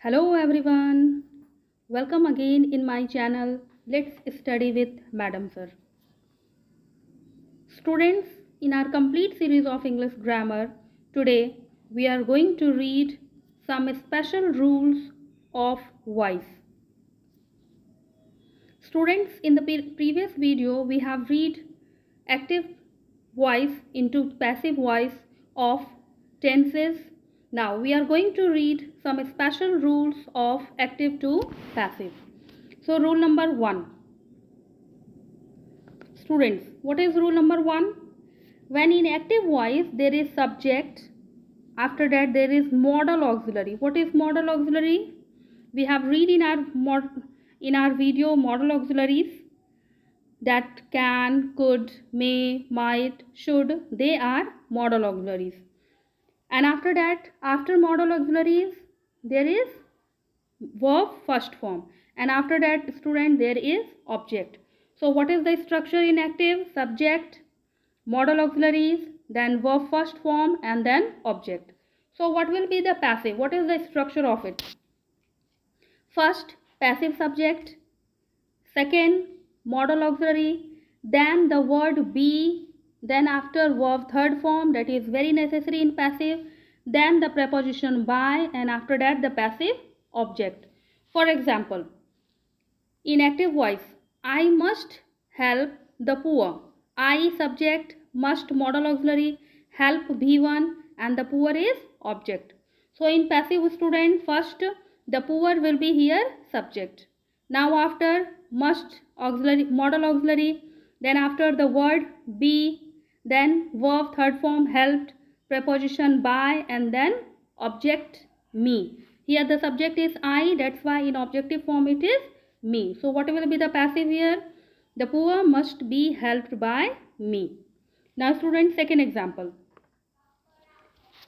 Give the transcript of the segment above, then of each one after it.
Hello everyone, welcome again in my channel. Let's study with Madam Sir. Students, in our complete series of English grammar, today we are going to read some special rules of voice. Students, in the previous video we have read active voice into passive voice of tenses. Now we are going to read some special rules of active to passive. So rule number 1. Students, what is rule number 1? When in active voice there is subject, after that there is modal auxiliary. What is modal auxiliary? We have read in our video modal auxiliaries, that can, could, may, might, should. They are modal auxiliaries. And after that, after modal auxiliaries there is verb first form, and after that, student, there is object. So what is the structure in active? Subject, modal auxiliaries, then verb first form, and then object. So what will be the passive? What is the structure of it? First, passive subject, second, modal auxiliary, then the word be, then after verb third form, that is very necessary in passive, then the preposition by, and after that the passive object. For example, in active voice, I must help the poor. I subject, must modal auxiliary, help B1, and the poor is object. So in passive, student, first the poor will be here subject. Now after must auxiliary, modal auxiliary, then after the word be, then verb third form helped, preposition by, and then object me. Here the subject is I, that's why in objective form it is me. So what will be the passive here? The poor must be helped by me. Now students, second example.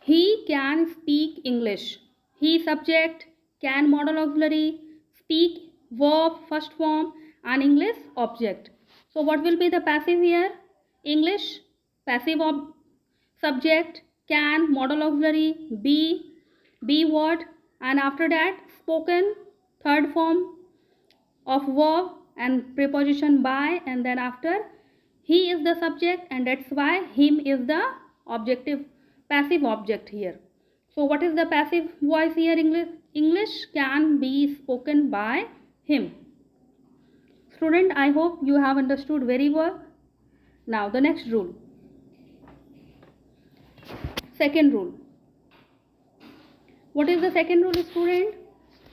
He can speak English. He subject, can modal auxiliary, speak verb first form, and English object. So what will be the passive here? English passive subject, can modal auxiliary, be word, and after that spoken third form of verb and preposition by, and then after he is the subject, and that's why him is the objective passive object here. So what is the passive voice here? English can be spoken by him. Student, I hope you have understood very well. Now the next rule. Second rule. What is the second rule, student?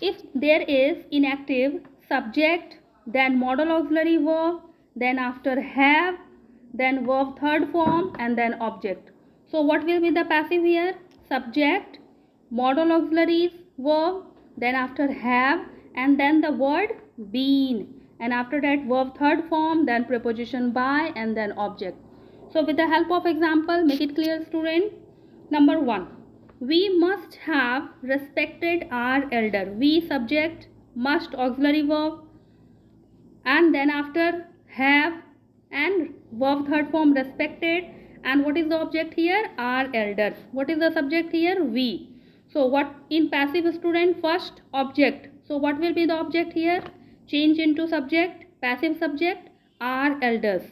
If there is inactive subject, then modal auxiliary verb, then after have, then verb third form, and then object. So what will be the passive here? Subject, modal auxiliaries, verb, then after have, and then the word been, and after that verb third form, then preposition by, and then object. So with the help of example, make it clear, student. Number 1. We must have respected our elder. We subject, must auxiliary verb, and then after have and verb third form respected, and what is the object here? Our elders. What is the subject here? We. So what in passive, student? First object. So what will be the object here? Change into subject, passive subject, our elders.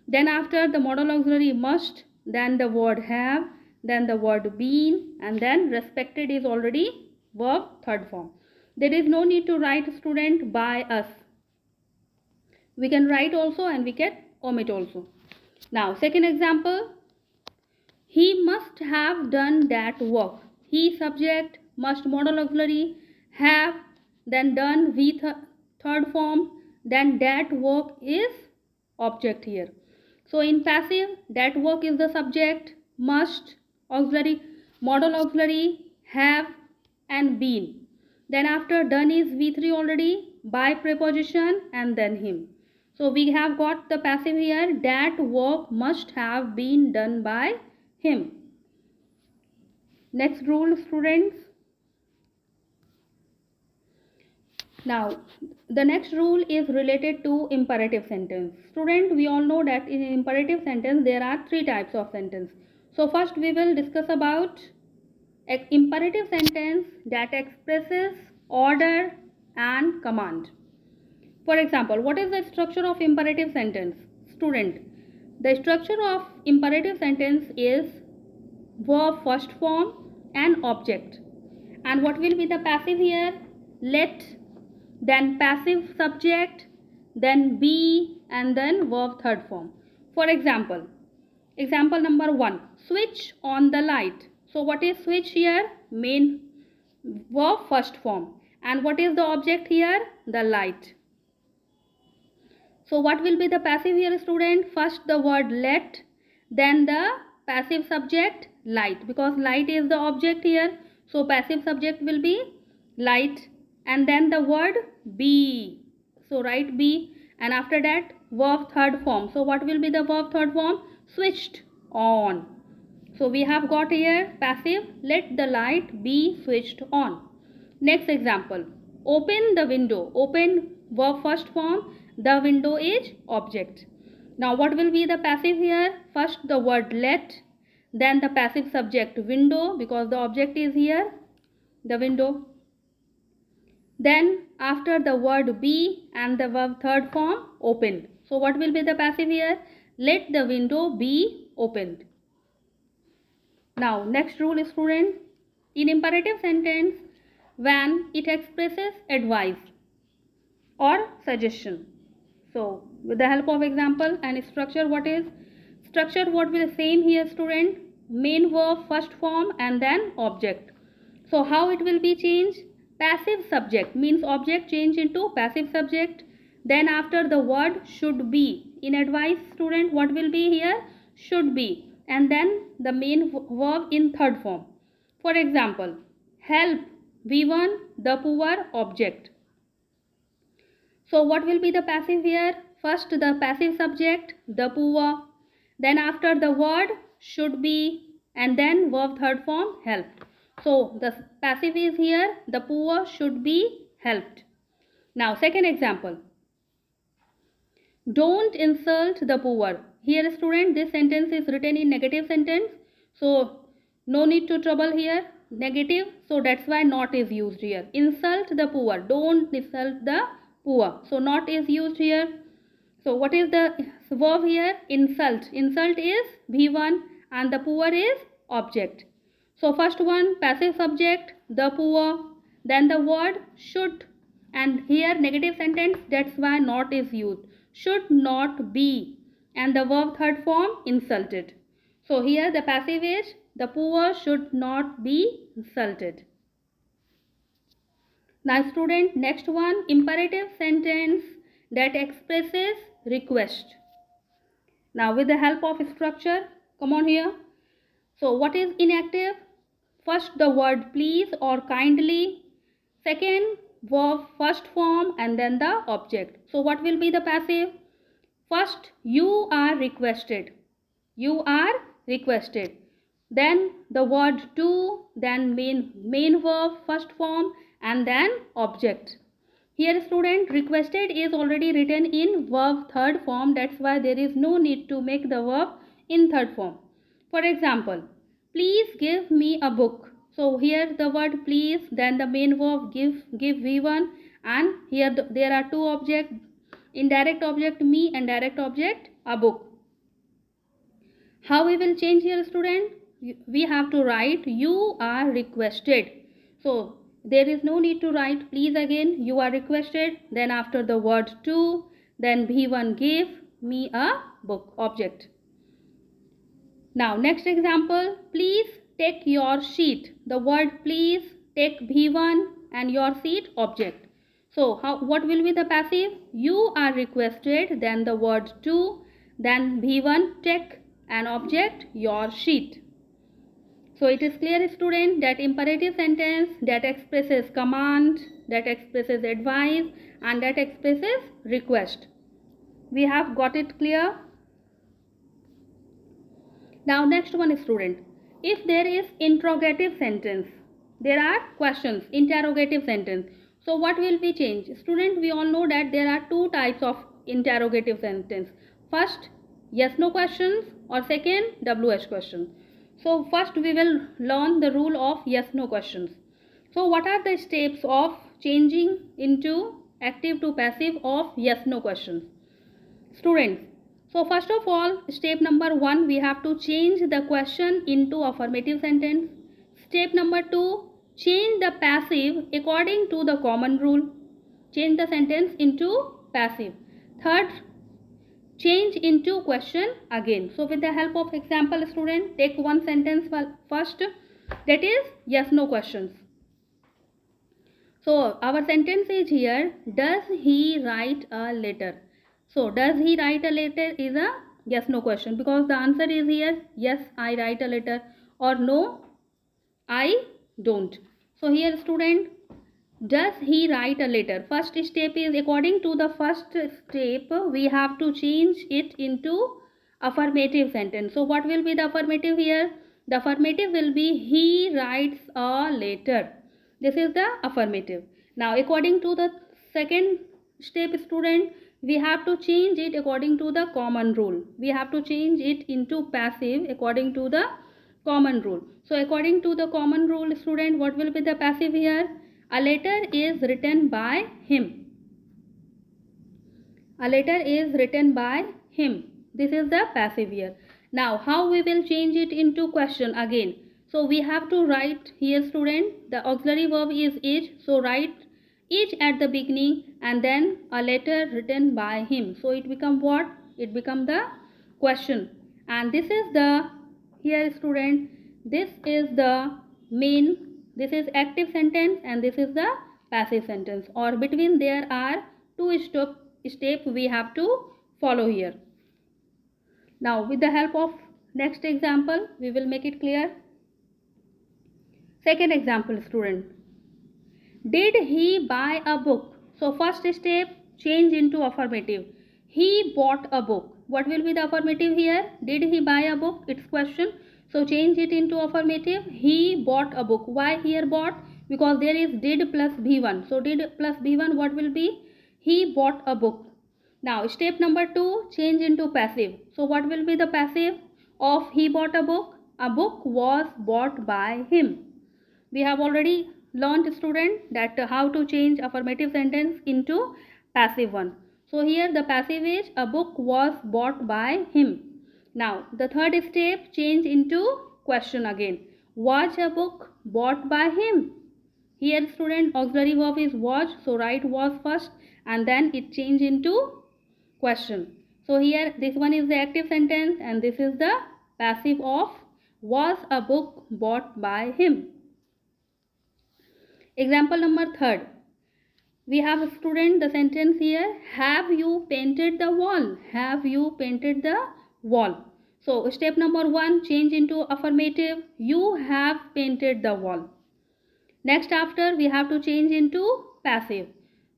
Then after the modal auxiliary must, then the word have, then the word been, and then respected is already verb third form. There is no need to write, student, by us. We can write also and we can omit also. Now second example. He must have done that work. He subject, must modal auxiliary, have, then done V third form, then that work is object here. So in passive, that work is the subject, must auxiliary, modal auxiliary, have, and been. Then after done is V3 already, by preposition, and then him. So we have got the passive here, that work must have been done by him. Next rule, students. Now the next rule is related to imperative sentence. Student, we all know that in imperative sentence there are 3 types of sentence. So first we will discuss about imperative sentence that expresses order, and command. For example, what is the structure of imperative sentence? Student, the structure of imperative sentence is verb first form and object. And what will be the passive here? Let, then passive subject, then be, and then verb third form. For example, example number 1, switch on the light. So what is switch here? Main verb first form. And what is the object here? The light. So what will be the passive here, student? First the word let, then the passive subject light, because light is the object here. So passive subject will be light, and then the word be. So write be, and after that verb third form. So what will be the verb third form? Switched on. So we have got here passive, let the light be switched on. Next example, open the window. Open verb first form, the window is object. Now what will be the passive here? First the word let, then the passive subject window, because the object is here the window. Then after the word be and the verb third form opened. So what will be the passive here? Let the window be opened. Now next rule is, student, in imperative sentence, when it expresses advice or suggestion. So with the help of example and structure, what is structure? What will be same here, student? Main verb first form and then object. So how it will be changed? Passive subject means object change into passive subject. Then after the word should be. In advice, student, what will be here? Should be. And then the main verb in third form. For example, help V1 the poor object. So what will be the passive here? First the passive subject the poor, then after the word should be, and then verb third form help. So the passive is here, the poor should be helped. Now second example, don't insult the poor. Here, student, this sentence is written in negative sentence, so no need to trouble here, negative, so that's why not is used here. Insult the poor, don't insult the poor, so not is used here. So what is the verb here? Insult. Insult is V1 and the poor is object. So first one passive subject the poor, then the word should, and here negative sentence, that's why not is used. Should not be, and the verb third form insulted. So here the passive is the poor should not be insulted. Now student, next one, imperative sentence that expresses request. Now with the help of structure, come on here. So what is inactive? First the word please or kindly, second verb first form, and then the object. So what will be the passive? First you are requested, you are requested, then the word to, then main verb first form, and then object. Here student, requested is already written in verb third form, that's why there is no need to make the verb in third form. For example, please give me a book. So here the word please, then the main verb give V1, and here there are two objects, indirect object me and direct object a book. How we will change here, student? We have to write you are requested. So there is no need to write please again, you are requested, then after the word to, then V1 give me a book object. Now next example, please take your seat. The word please, take V1 and your seat object. So what will be the passive? You are requested, then the word to, then V1 take, and object your seat. So it is clear, student, that imperative sentence that expresses command, that expresses advice, and that expresses request. We have got it clear. Now next one, student, if there is interrogative sentence, there are questions, interrogative sentence. So what will be changed? Student, we all know that there are two types of interrogative sentence. First, yes no questions, or second, WH questions. So first we will learn the rule of yes no questions. So what are the steps of changing into active to passive of yes no questions. Students, so first of all, step number 1, we have to change the question into affirmative sentence. Step number 2, change the passive according to the common rule. Change the sentence into passive. Third, change into question again. So with the help of example, student, take one sentence first, that is yes no questions. So our sentence is here, does he write a letter? So does he write a letter is a yes no question, because the answer is here yes I write a letter or no I don't. So here student, does he write a letter? First step is, according to the first step, we have to change it into affirmative sentence. So what will be the affirmative here? The affirmative will be he writes a letter. This is the affirmative. Now according to the second step, student, we have to change it according to the common rule. We have to change it into passive according to the common rule. So according to the common rule, student, what will be the passive here? A letter is written by him. A letter is written by him. This is the passive here. Now how we will change it into question again? So we have to write here, student, the auxiliary verb is each. So write each at the beginning and then a letter written by him. So it become what? It become the question. And this is the, here student, this is the main, this is active sentence and this is the passive sentence, or between there are two steps we have to follow here. Now with the help of next example, we will make it clear. Second example, student, did he buy a book? So first step, change into affirmative. He bought a book. What will be the affirmative here? Did he buy a book? It's question. So change it into affirmative. He bought a book. Why here bought? Because there is did plus B1. So did plus B1, what will be? He bought a book. Now step number 2, change into passive. So what will be the passive of he bought a book? A book was bought by him. We have already learned, student, that how to change affirmative sentence into passive one. So here the passive is a book was bought by him. Now the third step, change into question again. Was a book bought by him? Here student, auxiliary verb is was, so write was first and then it change into question. So here this one is the active sentence and this is the passive of was a book bought by him. Example number 3. We have a student, the sentence here, have you painted the wall? Have you painted the wall? So step number 1, change into affirmative. You have painted the wall. Next after, we have to change into passive.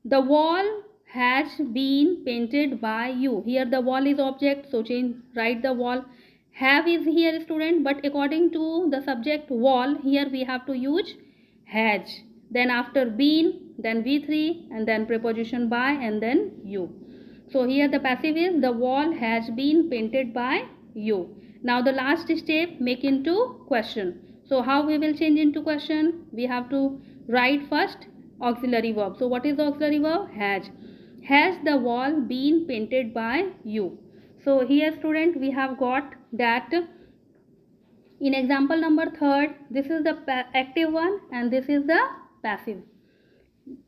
The wall has been painted by you. Here the wall is object, so change, write the wall. Have is here, student, but according to the subject wall, here we have to use has. Then after been, then V3 and then preposition by and then you. So here the passive is the wall has been painted by you. Now the last step, make into question. So how we will change into question? We have to write first auxiliary verb. So what is the auxiliary verb? Has. Has the wall been painted by you? So here student, we have got that in example number 3, this is the active one and this is the passive.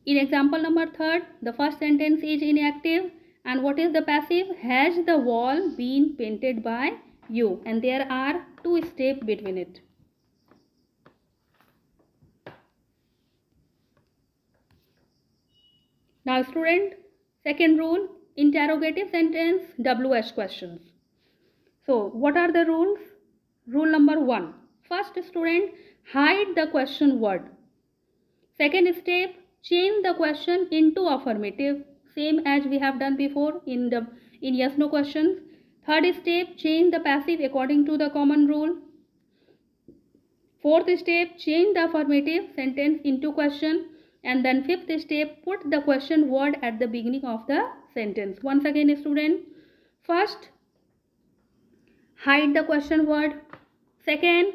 In example number 3, the first sentence is inactive and what is the passive? Has the wall been painted by you? And there are 2 steps between it. Now student, second rule, interrogative sentence, WH questions. So what are the rules? Rule number 1. First student, hide the question word. Second step, change the question into affirmative, same as we have done before in yes no questions. Third step, change the passive according to the common rule. Fourth step, change the affirmative sentence into question. And then fifth step, put the question word at the beginning of the sentence. Once again student, first, hide the question word. Second,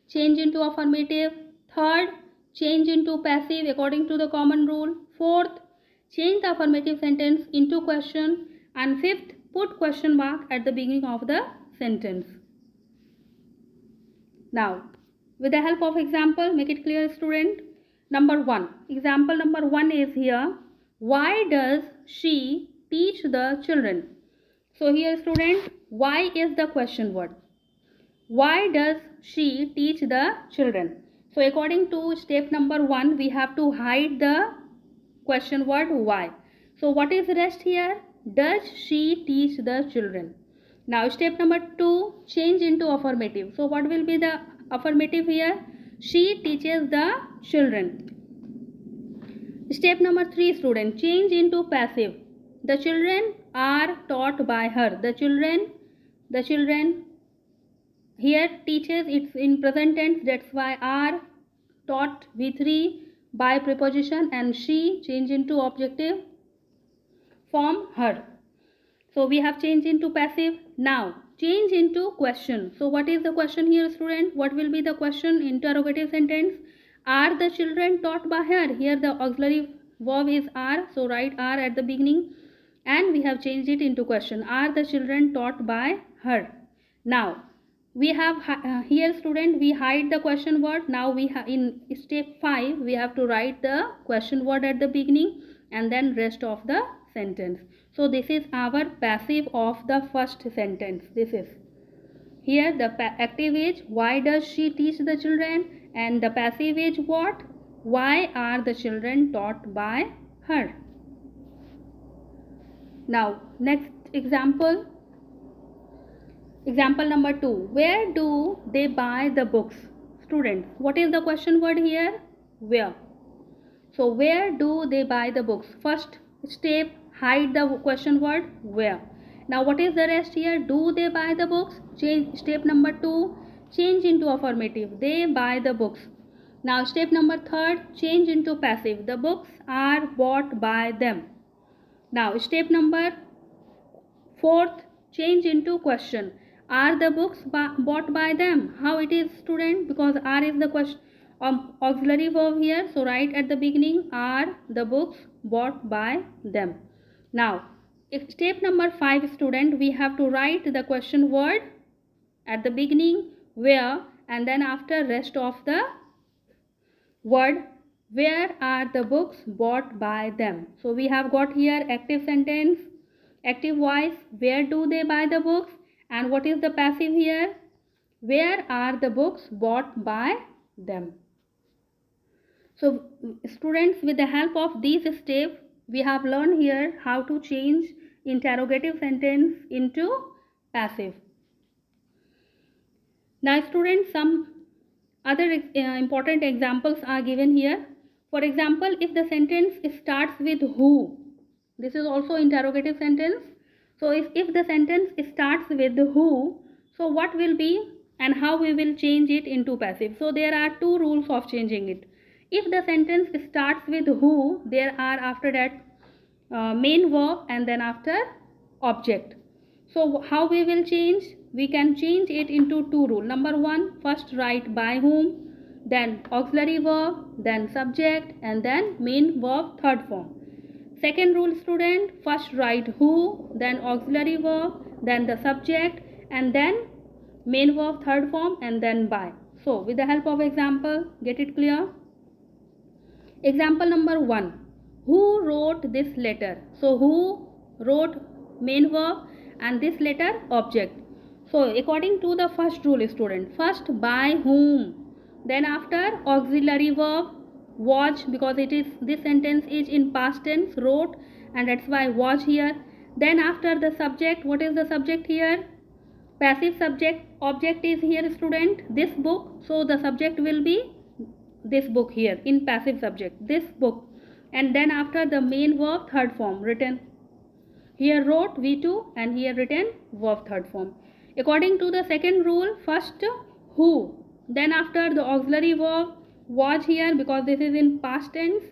change into affirmative. Third, change into passive according to the common rule. Fourth, change the affirmative sentence into question. And fifth, put question mark at the beginning of the sentence. Now, with the help of example, make it clear, student. Number 1. Example number 1 is here. Why does she teach the children? So here, student, why is the question word. Why does she teach the children? So according to step number 1, we have to hide the question word why. So what is rest here? Does she teach the children? Now step number 2, change into affirmative. So what will be the affirmative here? She teaches the children. Step number 3, student, change into passive. The children are taught by her. The children here teaches, it's in present tense, that's why are taught V3 by preposition, and she change into objective form her. So we have changed into passive. Now change into question. So what is the question here, student? What will be the question? Interrogative sentence. Are the children taught by her? Here the auxiliary verb is are, so write are at the beginning, and we have changed it into question. Are the children taught by her? Now we have here, student, we hide the question word. Now we have in step 5 we have to write the question word at the beginning and then rest of the sentence. So this is our passive of the first sentence. This is here the active is why does she teach the children, and the passive is what? Why are the children taught by her? Now next example. Example number 2. Where do they buy the books? Students, what is the question word here? Where. So where do they buy the books? First step, hide the question word where. Now what is the rest here? Do they buy the books? Change. Step number 2, change into affirmative. They buy the books. Now step number 3, change into passive. The books are bought by them. Now step number 4, change into question. Are the books bought by them? How it is, student? Because are is the question auxiliary verb here, so write at the beginning, are the books bought by them. Now step number 5, student, we have to write the question word at the beginning where, and then after rest of the word. Where are the books bought by them? So we have got here active sentence, active voice, where do they buy the books, and what is the passive here? Where are the books bought by them? So students, with the help of these steps, we have learned here how to change interrogative sentence into passive. Now students, some other important examples are given here. For example, if the sentence starts with who, this is also interrogative sentence. So if the sentence starts with who, so what will be and how we will change it into passive? So there are 2 rules of changing it. If the sentence starts with who, there are after that main verb and then after object. So how we will change? We can change it into 2 rules. Number 1, first write by whom, then auxiliary verb, then subject, and then main verb third form. Second rule, student, first write who, then auxiliary verb, then the subject, and then main verb third form, and then by. So with the help of example, get it clear. Example number 1. Who wrote this letter? So who wrote main verb and this letter object. So according to the first rule, student, first by whom, then after auxiliary verb was, because it is, this sentence is in past tense, wrote, and that's why was here. Then after the subject, what is the subject here? Passive subject. Object is here, student, this book. So the subject will be this book here in passive subject, this book. And then after the main verb third form, written. Here wrote V2 and here written verb third form. According to the second rule, first who, then after the auxiliary verb was here because this is in past tense,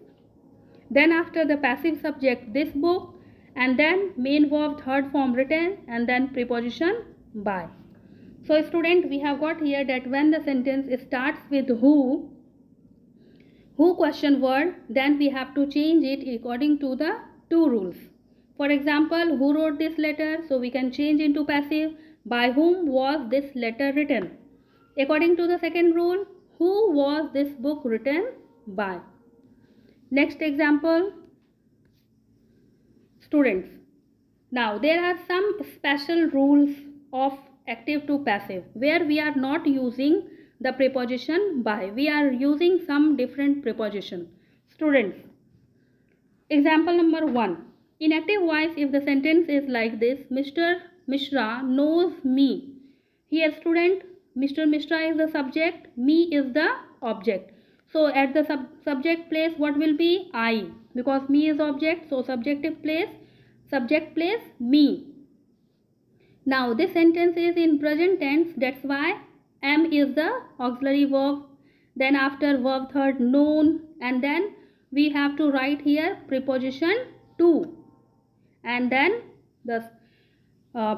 then after the passive subject this book, and then main verb third form written, and then preposition by. So student, we have got here that when the sentence starts with who who question word, then we have to change it according to the two rules. For example, who wrote this letter? So we can change into passive. By whom was this letter written? According to the second rule, who was this book written by? Next example, students. Now there are some special rules of active to passive where we are not using the preposition by. We are using some different preposition. Students, example number 1. In active voice, if the sentence is like this, Mr. Mishra knows me. Here student, Mr. Mishra is the subject, me is the object. So at the subject place what will be? I, because me is object, so subject place me. Now this sentence is in present tense, that's why am is the auxiliary verb. Then after verb third known, and then we have to write here preposition to, and then the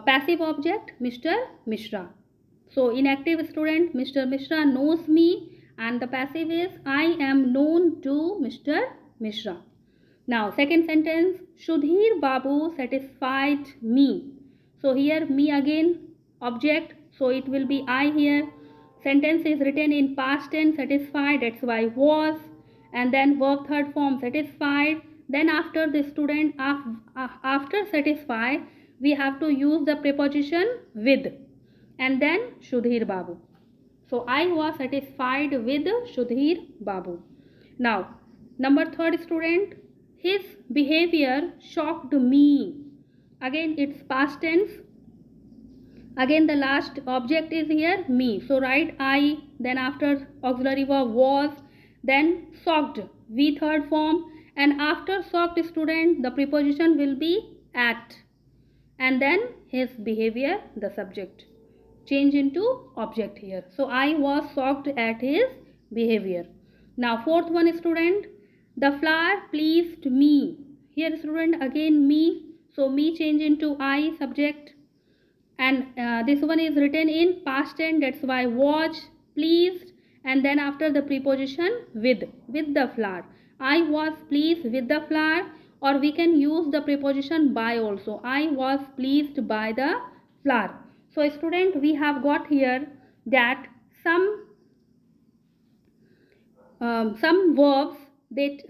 passive object Mr. Mishra. So in active student, Mr. Mishra knows me, and the passive is I am known to Mr. Mishra. Now second sentence, Sudhir Babu satisfied me. So here me again object, so it will be I here. Sentence is written in past tense, satisfied, that's why was, and then verb third form satisfied. Then after the student, after satisfy, we have to use the preposition with, and then Sudhir Babu. So I was satisfied with Sudhir Babu. Now number third student, his behavior shocked me. Again it's past tense. Again the last object is here me. So write I, then after auxiliary verb was, then shocked, V third form, and after shocked student the preposition will be at, and then his behavior the subject. Change into object here. So I was shocked at his behavior. Now fourth one student, the flower pleased me. Here student again me, so me change into I subject, and this one is written in past tense, that's why was, pleased, and then after the preposition with the flower. I was pleased with the flower, or we can use the preposition by also. I was pleased by the flower. So student, we have got here that some verbs they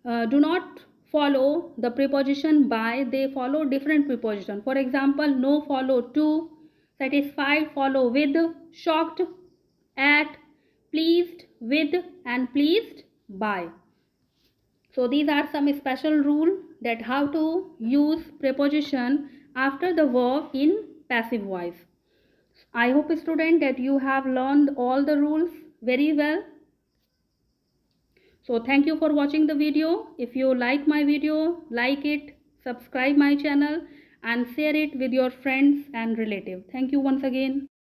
do not follow the preposition by, they follow different preposition. For example, no follow to, satisfied follow with, shocked at, pleased with, and pleased by. So these are some special rule that how to use preposition after the verb in passive voice. I hope student that you have learned all the rules very well. So thank you for watching the video. If you like my video, like it, subscribe my channel, and share it with your friends and relatives. Thank you once again.